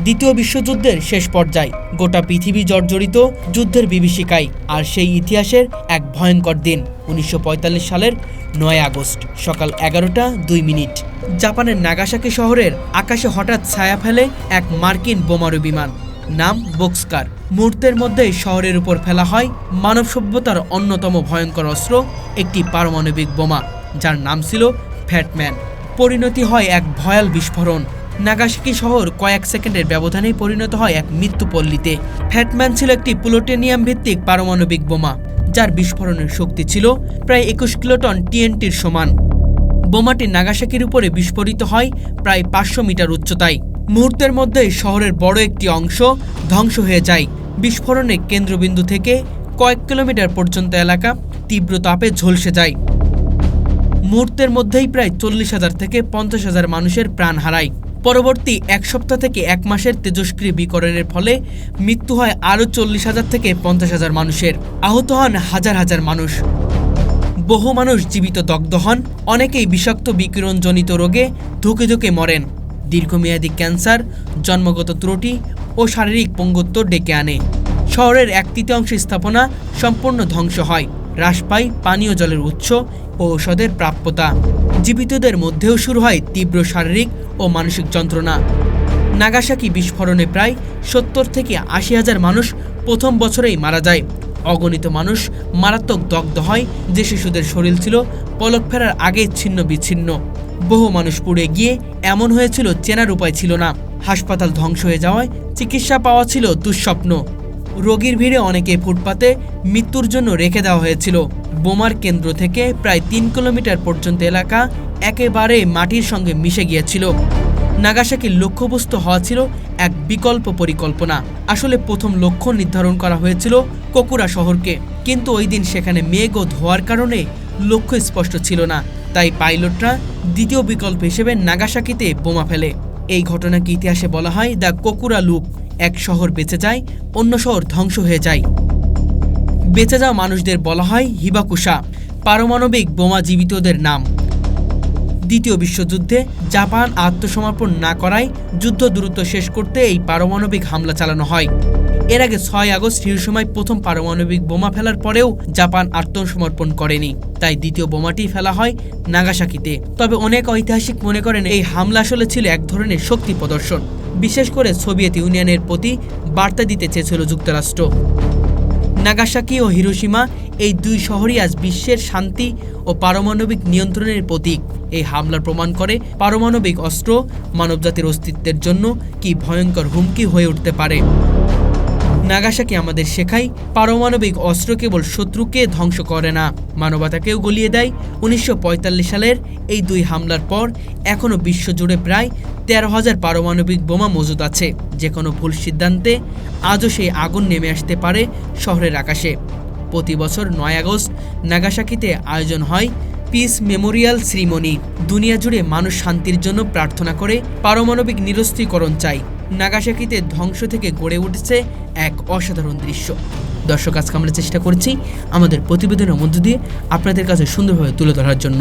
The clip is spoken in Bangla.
দ্বিতীয় বিশ্বযুদ্ধের শেষ পর্যায়ে গোটা পৃথিবী জর্জরিত যুদ্ধের বিভীষিকায়, আর সেই ইতিহাসের এক ভয়ঙ্কর দিন ১৯৪৫ সালের ৯ আগস্ট সকাল ১১টা ২ মিনিট। জাপানের নাগাসাকি শহরের আকাশে হঠাৎ ছায়া ফেলে এক মার্কিন বোমারু বিমান, নাম বক্সকার। মুহূর্তের মধ্যেই শহরের উপর ফেলা হয় মানব সভ্যতার অন্যতম ভয়ঙ্কর অস্ত্র, একটি পারমাণবিক বোমা, যার নাম ছিল ফ্যাটম্যান। পরিণতি হয় এক ভয়াল বিস্ফোরণ। নাগাসাকি শহর কয়েক সেকেন্ডের ব্যবধানেই পরিণত হয় এক মৃত্যুপল্লীতে। ফ্যাটম্যান ছিল একটি প্লুটোনিয়াম ভিত্তিক পারমাণবিক বোমা, যার বিস্ফোরণের শক্তি ছিল প্রায় ২১ কিলোটন টিএনটির সমান। বোমাটি নাগাসাকির উপরে বিস্ফোরিত হয় প্রায় ৫০০ মিটার উচ্চতায়। মুহূর্তের মধ্যেই শহরের বড় একটি অংশ ধ্বংস হয়ে যায়। বিস্ফোরণের কেন্দ্রবিন্দু থেকে কয়েক কিলোমিটার পর্যন্ত এলাকা তীব্র তাপে ঝলসে যায়। মুহূর্তের মধ্যেই প্রায় ৪০,০০০ থেকে ৫০,০০০ মানুষের প্রাণ হারায়। পরবর্তী এক সপ্তাহ থেকে এক মাসের তেজস্ক্রিয় বিকিরণের ফলে মৃত্যু হয় আরও ৪০,০০০ থেকে ৫০,০০০ মানুষের। আহত হন হাজার হাজার মানুষ। বহু মানুষ জীবিত দগ্ধ হন। অনেকেই বিষাক্ত বিকিরণজনিত রোগে ধুকে ধুকে মরেন। দীর্ঘমেয়াদী ক্যান্সার, জন্মগত ত্রুটি ও শারীরিক পঙ্গুত্ব ডেকে আনে। শহরের ১/৩ স্থাপনা সম্পূর্ণ ধ্বংস হয়। হ্রাস পায় পানীয় জলের উৎস ও ঔষধের প্রাপ্যতা। জীবিতদের মধ্যেও শুরু হয় তীব্র শারীরিক ও মানসিক যন্ত্রণা। নাগাসাকি বিস্ফোরণে প্রায় ৭০ থেকে ৮০,০০০ মানুষ প্রথম বছরেই মারা যায়। অগণিত মানুষ মারাত্মক দগ্ধ হয়। যে শিশুদের শরীর ছিল পলক ফেরার আগে ছিন্ন বিচ্ছিন্ন। বহু মানুষ পুড়ে গিয়ে এমন হয়েছিল চেনার উপায় ছিল না। হাসপাতাল ধ্বংস হয়ে যাওয়ায় চিকিৎসা পাওয়া ছিল দুঃস্বপ্ন। রোগীর ভিড়ে অনেকে ফুটপাতে মৃত্যুর জন্য রেখে দেওয়া হয়েছিল। বোমার কেন্দ্র থেকে প্রায় ৩ কিলোমিটার পর্যন্ত এলাকা একেবারে মাটির সঙ্গে মিশে গিয়েছিল। নাগাসাকির লক্ষ্যবস্তু হওয়া ছিল এক বিকল্প পরিকল্পনা। আসলে প্রথম লক্ষ্য নির্ধারণ করা হয়েছিল কোকুরা শহরকে, কিন্তু ওই দিন সেখানে মেঘ ও ধোঁয়ার কারণে লক্ষ্য স্পষ্ট ছিল না। তাই পাইলটরা দ্বিতীয় বিকল্প হিসেবে নাগাসাকিতে বোমা ফেলে। এই ঘটনাকে ইতিহাসে বলা হয় দ্য কোকুরা লুপ। এক শহর বেঁচে যায়, অন্য শহর ধ্বংস হয়ে যায়। বেঁচে যাওয়া মানুষদের বলা হয় হিবাকুশা, পারমাণবিক বোমা জীবিতদের নাম। দ্বিতীয় বিশ্বযুদ্ধে জাপান আত্মসমর্পণ না করায় যুদ্ধ দ্রুত শেষ করতে এই পারমাণবিক হামলা চালানো হয়। এর আগে ৬ আগস্ট হিরোশিমায় প্রথম পারমাণবিক বোমা ফেলার পরেও জাপান আত্মসমর্পণ করেনি। তাই দ্বিতীয় বোমাটি ফেলা হয় নাগাসাকিতে। তবে অনেক ঐতিহাসিক মনে করেন এই হামলা আসলে ছিল এক ধরনের শক্তি প্রদর্শন। বিশেষ করে সোভিয়েত ইউনিয়নের প্রতি বার্তা দিতে চেয়েছিল যুক্তরাষ্ট্র। নাগাসাকি ও হিরোশিমা এই দুই শহরই আজ বিশ্বের শান্তি ও পারমাণবিক নিয়ন্ত্রণের প্রতীক। এই হামলার প্রমাণ করে পারমাণবিক অস্ত্র মানবজাতির অস্তিত্বের জন্য কি ভয়ঙ্কর হুমকি হয়ে উঠতে পারে। নাগাসাকি আমাদের শেখায়, পারমাণবিক অস্ত্র কেবল শত্রুকে ধ্বংস করে না, মানবতাকেও গলিয়ে দেয়। ১৯৪৫ সালের এই দুই হামলার পর এখনও বিশ্বজুড়ে প্রায় ১৩,০০০ পারমাণবিক বোমা মজুদ আছে। যে কোনো ভুল সিদ্ধান্তে আজও সেই আগুন নেমে আসতে পারে শহরের আকাশে। প্রতি বছর ৯ আগস্ট নাগাসাকিতে আয়োজন হয় পিস মেমোরিয়াল সেরিমনি। দুনিয়া জুড়ে মানুষ শান্তির জন্য প্রার্থনা করে, পারমাণবিক নিরস্ত্রীকরণ চাই। নাগাসাকিতে ধ্বংস থেকে গড়ে উঠেছে এক অসাধারণ দৃশ্য। দর্শক, আজকে আমরা চেষ্টা করছি আমাদের প্রতিবেদনের মধ্য দিয়ে আপনাদের কাছে সুন্দরভাবে তুলে ধরার জন্য।